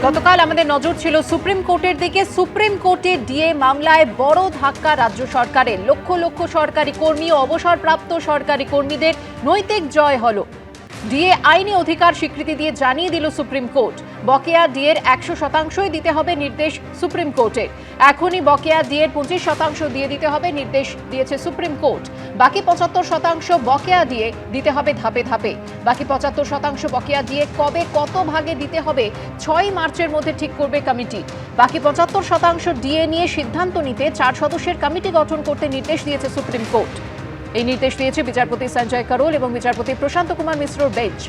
গতকাল আমাদের নজর ছিল সুপ্রিম কোর্টের দিকে। সুপ্রিম কোর্টে ডিএ মামলায় বড় ধাক্কা রাজ্য সরকারের। লক্ষ লক্ষ সরকারি কর্মী ও অবসরপ্রাপ্ত সরকারি কর্মীদের নৈতিক জয় হলো। ডিএ আইনি অধিকার স্বীকৃতি দিয়ে জানিয়ে দিল সুপ্রিম কোর্ট। বকেয়া ডিএর 100% দিতে হবে নির্দেশ সুপ্রিম কোর্টের। এখনই বকেয়া ডিএর 25% দিয়ে দিতে হবে নির্দেশ দিয়েছে সুপ্রিম কোর্ট। বাকি 75% বকেয়া দিয়ে দিতে হবে ধাপে ধাপে। বাকি 75% বকেয়া দিয়ে কবে কত ভাগে দিতে হবে 6 মার্চের মধ্যে ঠিক করবে কমিটি। বাকি 75% ডিএ নিয়ে সিদ্ধান্ত নিতে 4 সদস্যের কমিটি গঠন করতে নির্দেশ দিয়েছে সুপ্রিম কোর্ট। এই নির্দেশ দিয়েছে বিচারপতি সঞ্জয় করোল এবং বিচারপতি প্রশান্ত কুমার মিশ্রর বেঞ্চ।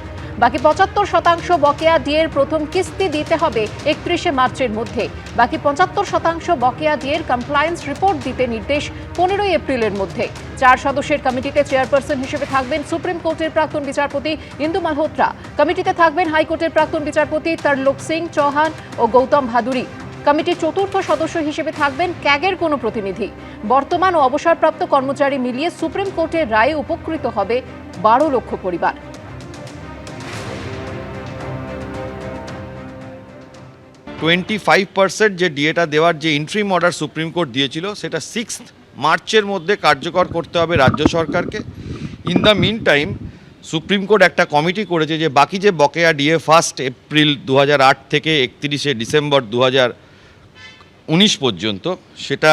বাকি 75% বকেয়া ডিএর প্রথম কিস্তি দিতে হবে 31 মার্চের মধ্যে। বাকি 75% বকেয়া ডিএর কমপ্লায়েন্স রিপোর্ট দিতে নির্দেশ 15 এপ্রিলের মধ্যে। 4 সদস্যের কমিটিতে চেয়ারপারসন হিসেবে থাকবেন সুপ্রিম কোর্টের প্রাক্তন বিচারপতি ইন্দু মালহোত্রা। কমিটিতে থাকবেন হাইকোর্টের প্রাক্তন বিচারপতি তরলোক সিং চৌহান ও গৌতম ভাদুরী। কমিটির চতুর্থ সদস্য হিসেবে থাকবেন ক্যাগের কোনো প্রতিনিধি। বর্তমান ও অবসরপ্রাপ্ত কর্মচারী মিলিয়ে সুপ্রিম কোর্টের রায়ে উপকৃত হবে 12 লক্ষ পরিবার। যে ডিএটা দেওয়ার যে ইন্ট্রিম অর্ডার সুপ্রিম কোর্ট দিয়েছিল সেটা 6 মার্চের মধ্যে কার্যকর করতে হবে রাজ্য সরকারকে। In the meantime Supreme Court একটা কমিটি করেছে যে বাকি যে বকেয়া ডিএ 1 এপ্রিল 2008 থেকে 31 ডিসেম্বর 2019 পর্যন্ত সেটা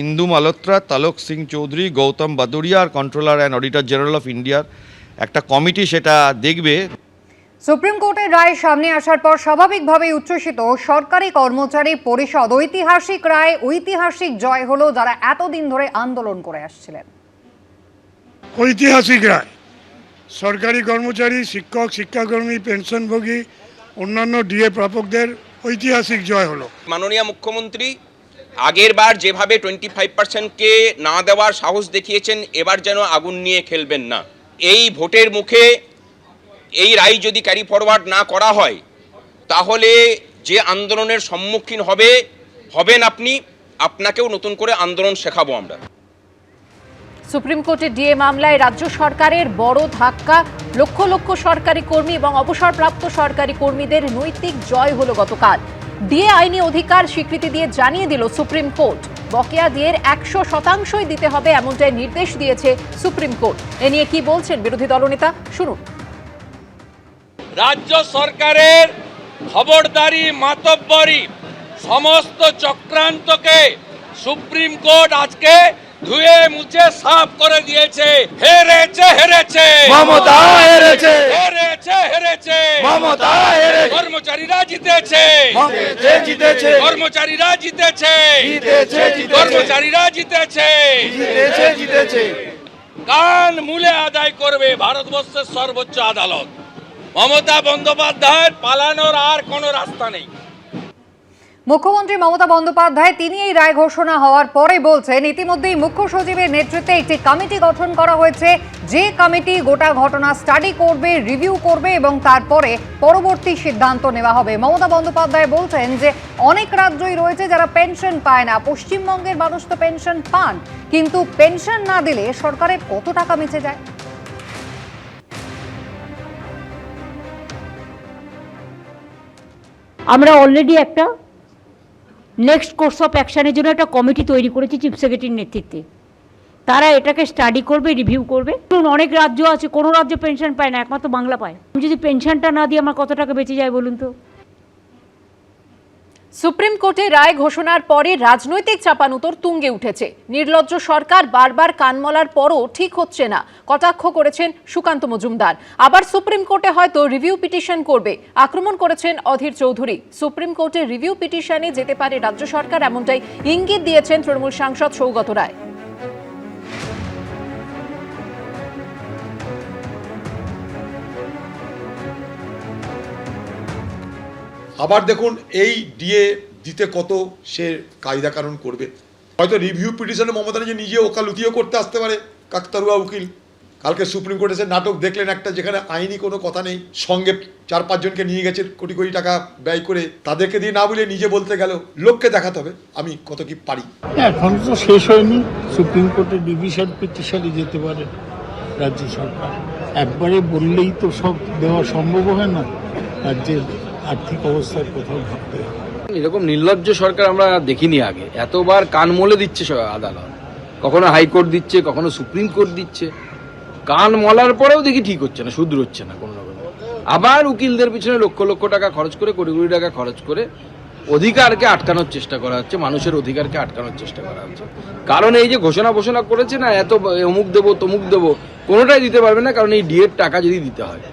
ইন্দু মালহোত্রা, তরলোক সিং চৌধুরী, গৌতম ভাদুরিয়া আর controller and auditor general of ইন্ডিয়ার একটা কমিটি সেটা দেখবে। সুপ্রিম কোর্টের রায় সামনে আসার পর স্বাভাবিকভাবেই উচ্ছ্বসিত সরকারি কর্মচারী পরিষদ। ঐতিহাসিক রায়, ঐতিহাসিক জয় হলো যারা এতদিন ধরে আন্দোলন করে আসছিলেন। ঐতিহাসিক রায়, সরকারি কর্মচারী, শিক্ষক, শিক্ষাকর্মী, পেনশনভোগী, অন্যান্য ডিএ প্রাপকদের ঐতিহাসিক জয় হলো। মাননীয় মুখ্যমন্ত্রী আগের বার যেভাবে 25%কে না দেওয়ার সাহস দেখিয়েছেন, এবার যেন আগুন নিয়ে খেলবেন না। এই ভোটের মুখে এই রায় যদি ক্যারি ফরওয়ার্ড না করা হয় তাহলে যে আন্দোলনের সম্মুখীন হবেন আপনি, আপনাকেও নতুন করে আন্দোলন শেখাবো আমরা। সুপ্রিম কোর্টের ডিএ মামলায় রাজ্য সরকারের বড় ধাক্কা। লক্ষ লক্ষ সরকারি কর্মী এবং অবসরপ্রাপ্ত সরকারি কর্মীদের নৈতিক জয় হলো গতকাল। ডিএ আইনি অধিকার স্বীকৃতি দিয়ে জানিয়ে দিল সুপ্রিম কোর্ট। বকেয়া ডিএর 100%ই দিতে হবে এমনটাই নির্দেশ দিয়েছে সুপ্রিম কোর্ট। এ নিয়ে কি বলছেন বিরোধী দলনেতা, শুনুন। রাজ্য সরকারের খবরদারি, মাতব্বরি, সমস্ত চক্রান্তকে সুপ্রিম কোর্ট আজকে ধুয়ে মুছে সাফ করে দিয়েছে। হেরেছে হেরেছে মমতা, হেরেছে হেরেছে হেরেছে মমতা, হেরেছে কর্মচারীরা জিতেছে, জিতেছে কর্মচারীরা জিতেছে, জিতেছে, কর্মচারীরা জিতেছে, জিতেছে, জিতেছে। কান মূলে আদায় করবে ভারতবর্ষের সর্বোচ্চ আদালত। মমতা বন্দ্যোপাধ্যায়ের পালানোর আর কোনো রাস্তা নেই। মুখ্যমন্ত্রী মমতা বন্দ্যোপাধ্যায় তিনি এই রায় ঘোষণা হওয়ার পরে বলছেন ইতিমধ্যেই মুখ্য সচিবের নেতৃত্বে একটি কমিটি গঠন করা হয়েছে, যে কমিটি গোটা ঘটনা স্টাডি করবে, রিভিউ করবে এবং তারপরে পরবর্তী সিদ্ধান্ত নেওয়া হবে। মমতা বন্দ্যোপাধ্যায় বলছেন যে অনেক রাজ্যই রয়েছে যারা পেনশন পায় না। পশ্চিমবঙ্গের মানুষ তো পেনশন পান, কিন্তু পেনশন না দিলে সরকারের কত টাকা বেঁচে যায়। আমরা অলরেডি একটা নেক্সট কোর্স অফ অ্যাকশনের জন্য একটা কমিটি তৈরি করেছি চিফ সেক্রেটারির নেতৃত্বে। তারা এটাকে স্টাডি করবে, রিভিউ করবে। অনেক রাজ্য আছে, কোনো রাজ্য পেনশন পায় না, একমাত্র বাংলা পায়। আমি যদি পেনশনটা না দিই আমার কত টাকা বেঁচে যায় বলুন তো। সুপ্রিম কোর্টে রায় ঘোষণার পরে রাজনৈতিক চাপানুতোর তুঙ্গে উঠেছে। নির্লজ্জ সরকার বারবার কানমলার পরও ঠিক হচ্ছে না, কটাক্ষ করেছেন সুকান্ত মজুমদার। আবার সুপ্রিম কোর্টে হয়তো রিভিউ পিটিশন করবে, আক্রমণ করেছেন অধীর চৌধুরী। সুপ্রিম কোর্টে রিভিউ পিটিশনে যেতে পারে রাজ্য সরকার, এমনটাই ইঙ্গিত দিয়েছেন তৃণমূল সাংসদ সৌগত রায়। আবার দেখুন এই ডিএ দিতে কত সে কায়দা কানুন করবে। হয়তো রিভিউ পিটিশনে মমতা নিজে ওকালতিও করতে আসতে পারে, কাকতারুয়া উকিল। কালকে সুপ্রিম কোর্টে এসে নাটক দেখলেন একটা, যেখানে আইনি কোনো কথা নেই, সঙ্গে 4-5 জনকে নিয়ে গেছে কোটি কোটি টাকা ব্যয় করে, তাদেরকে দিয়ে না বলে নিজে বলতে গেল। লোককে দেখাতে হবে আমি কত কি পারি। এখন তো শেষ হয়নি, সুপ্রিম কোর্টে ডিভিশন পিটিশনে যেতে পারে রাজ্য সরকার। একবারে বললেই তো সব দেওয়া সম্ভব হয় না। রাজ্যের আর্থিক অবস্থার কোথাও ভাবতে হবে। এরকম নির্লজ্জ সরকার আমরা দেখিনি আগে। এতবার কান মলে দিচ্ছে আদালত, কখনো হাইকোর্ট দিচ্ছে, কখনো সুপ্রিম কোর্ট দিচ্ছে। কান মলার পরেও দেখি ঠিক হচ্ছে না, শুধরোচ্ছে না কোনো রকম। আবার উকিলদের পিছনে লক্ষ লক্ষ টাকা খরচ করে, কোটি কোটি টাকা খরচ করে অধিকারকে আটকানোর চেষ্টা করা হচ্ছে, মানুষের অধিকারকে আটকানোর চেষ্টা করা হচ্ছে। কারণ এই যে ঘোষণা করেছে না, এত অমুক দেবো তমুক দেবো, কোনোটাই দিতে পারবে না, কারণ এই ডিএর টাকা যদি দিতে হয়।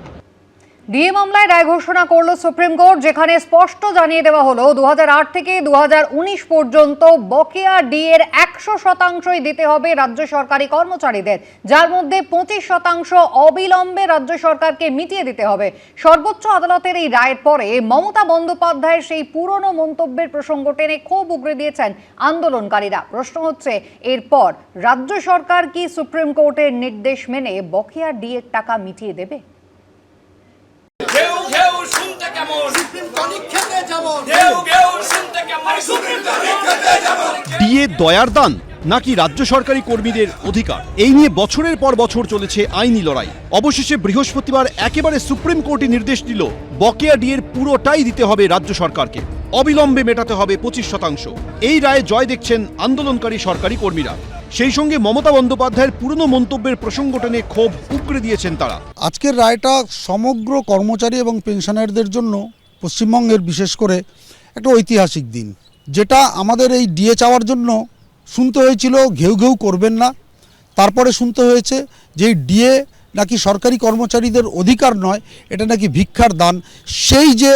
ডিএ মামলায় রায় ঘোষণা করল সুপ্রিম কোর্ট, যেখানে স্পষ্ট জানিয়ে দেওয়া হলো 2008 থেকে 2019 পর্যন্ত বকেয়া ডিএর 100% দিতে হবে রাজ্য সরকারি কর্মচারীদের, যার মধ্যে 25% অবিলম্বে রাজ্য সরকারকে মিটিয়ে দিতে হবে। সর্বোচ্চ আদালতের এই রায়ের পরে মমতা বন্দ্যোপাধ্যায়ের সেই পুরনো মন্তব্যের প্রসঙ্গ টেনে ক্ষোভ উগরে দিয়েছেন আন্দোলনকারীরা। প্রশ্ন হচ্ছে, এরপর রাজ্য সরকার কি সুপ্রিম কোর্টের নির্দেশ মেনে বকেয়া ডিএর টাকা মিটিয়ে দেবে? ডিএ দয়ার দান নাকি রাজ্য সরকারি কর্মীদের অধিকার, এই নিয়ে বছরের পর বছর চলেছে আইনি লড়াই। অবশেষে বৃহস্পতিবার একেবারে সুপ্রিম কোর্টে নির্দেশ দিল বকেয়া ডিএর পুরোটাই দিতে হবে রাজ্য সরকারকে, অবিলম্বে মেটাতে হবে 25%। এই রায়ে জয় দেখছেন আন্দোলনকারী সরকারি কর্মীরা। সেই সঙ্গে মমতা বন্দ্যোপাধ্যায়ের পুরনো মন্তব্যের প্রসঙ্গ টেনে ক্ষোভ উগরে দিয়েছেন তারা। আজকের রায়টা সমগ্র কর্মচারী এবং পেনশনারদের জন্য পশ্চিমবঙ্গের বিশেষ করে একটা ঐতিহাসিক দিন, যেটা আমাদের এই ডিএ চাওয়ার জন্য শুনতে হয়েছিল ঘেউ ঘেউ করবেন না, তারপরে শুনতে হয়েছে যে এই ডিএ নাকি সরকারি কর্মচারীদের অধিকার নয়, এটা নাকি ভিক্ষার দান। সেই যে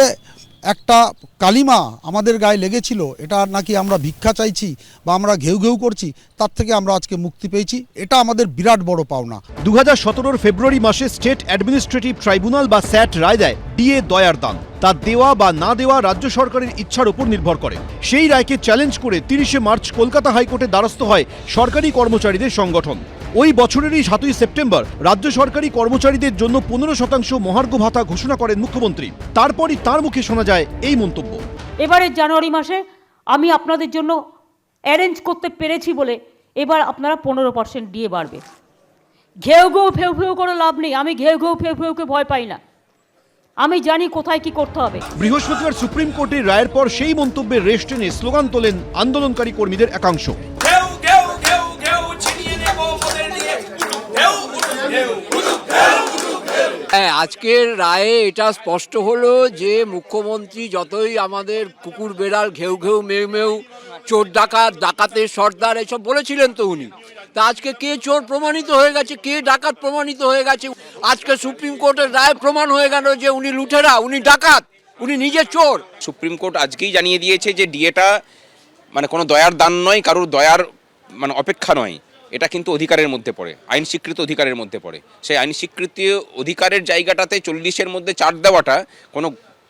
একটা কালিমা আমাদের গায়ে লেগেছিল, এটা নাকি আমরা ভিক্ষা চাইছি বা আমরা ঘেউ ঘেউ করছি, তার থেকে আমরা আজকে মুক্তি পেয়েছি। এটা আমাদের বিরাট বড় পাওনা। 2017 ফেব্রুয়ারি মাসে স্টেট অ্যাডমিনিস্ট্রেটিভ ট্রাইব্যুনাল বা স্যাট রায় দেয় ডিএ দয়ার দান, তা দেওয়া বা না দেওয়া রাজ্য সরকারের ইচ্ছার উপর নির্ভর করে। সেই রায়কে চ্যালেঞ্জ করে 30শে মার্চ কলকাতা হাইকোর্টে দ্বারস্থ হয় সরকারি কর্মচারীদের সংগঠন। ওই বছরেরই 7ই সেপ্টেম্বর রাজ্য সরকারি কর্মচারীদের জন্য 15% মহার্ঘ ভাতা ঘোষণা করেন মুখ্যমন্ত্রী। তারপরই তার মুখে শোনা যায় এই মন্তব্য। এবারের জানুয়ারি মাসে আমি আপনাদের জন্য অ্যারেঞ্জ করতে পেরেছি বলে এবার আপনারা 15% ডিএ বাড়বে। ঘেউ ঘেউ ফেউ ফেউ করে লাভ নেই, আমি ঘেউ ঘেউ ফেউ ফেউকে ভয় পাই না, আমি জানি কোথায় কি করতে হবে। বৃহস্পতিবার সুপ্রিম কোর্টের রায়ের পর সেই মন্তব্যের রেশ টেনে স্লোগান তোলেন আন্দোলনকারী কর্মীদের একাংশ। হ্যাঁ, আজকের রায়ে এটা স্পষ্ট হলো যে মুখ্যমন্ত্রী যতই আমাদের কুকুর বেড়াল ঘেউ ঘেউ মেউ মেউ চোর ডাকাত ডাকাতের সর্দার এসব বলেছিলেন তো উনি, তা আজকে কে চোর প্রমাণিত হয়ে গেছে, কে ডাকাত প্রমাণিত হয়ে গেছে। আজকে সুপ্রিম কোর্টের রায় প্রমাণ হয়ে গেল যে উনি লুটেরা, উনি ডাকাত, উনি নিজে চোর। সুপ্রিম কোর্ট আজকেই জানিয়ে দিয়েছে যে ডিএটা মানে কোনো দয়ার দান নয়, কারোর দয়ার মানে অপেক্ষা নয়, এটা কিন্তু অধিকারের মধ্যে পড়ে, আইন স্বীকৃত অধিকারের মধ্যে পড়ে। সেই আইন স্বীকৃত অধিকারের জায়গাটাতে 40-এর মধ্যে 4 দেওয়াটা কোনো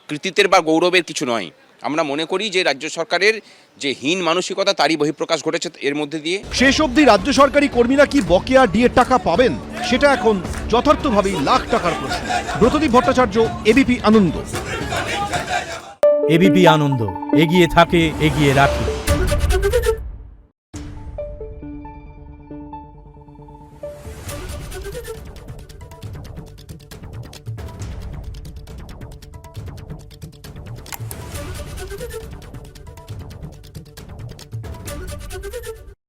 কৃতিত্বের বা গৌরবের কিছু নয়। আমরা মনে করি যে রাজ্য সরকারের যে হীন মানসিকতা তারই বহিঃপ্রকাশ ঘটেছে এর মধ্যে দিয়ে। শেষ অবধি রাজ্য সরকারি কর্মীরা কি বকেয়া ডিএর টাকা পাবেন, সেটা এখন যথার্থভাবেই লাখ টাকার প্রশ্ন। ব্রতদীপ ভট্টাচার্য, এবিপি আনন্দ। এবিপি আনন্দ, এগিয়ে থাকে, এগিয়ে রাখে।